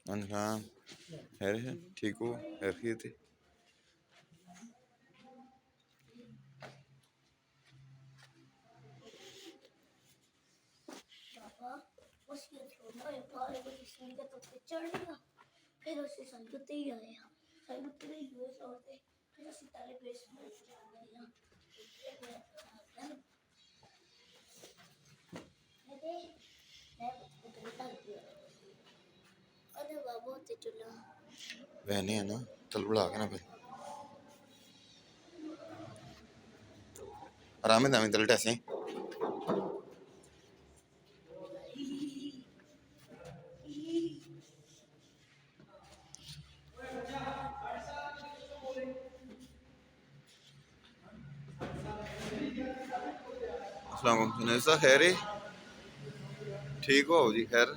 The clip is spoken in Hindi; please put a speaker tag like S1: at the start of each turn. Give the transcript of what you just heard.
S1: हाँ है ठीक हो खैरियत है।
S2: फिर उसे संगते ही आया संगते ही यूएस होते फिर उसे तारे बेस में जाना अरे बाबू ते चुला
S1: बहने है ना चल बुला के ना फिर आराम दामी चल टैसे अस्सलाम वालेकुम खैर है ठीक हो जी खैर।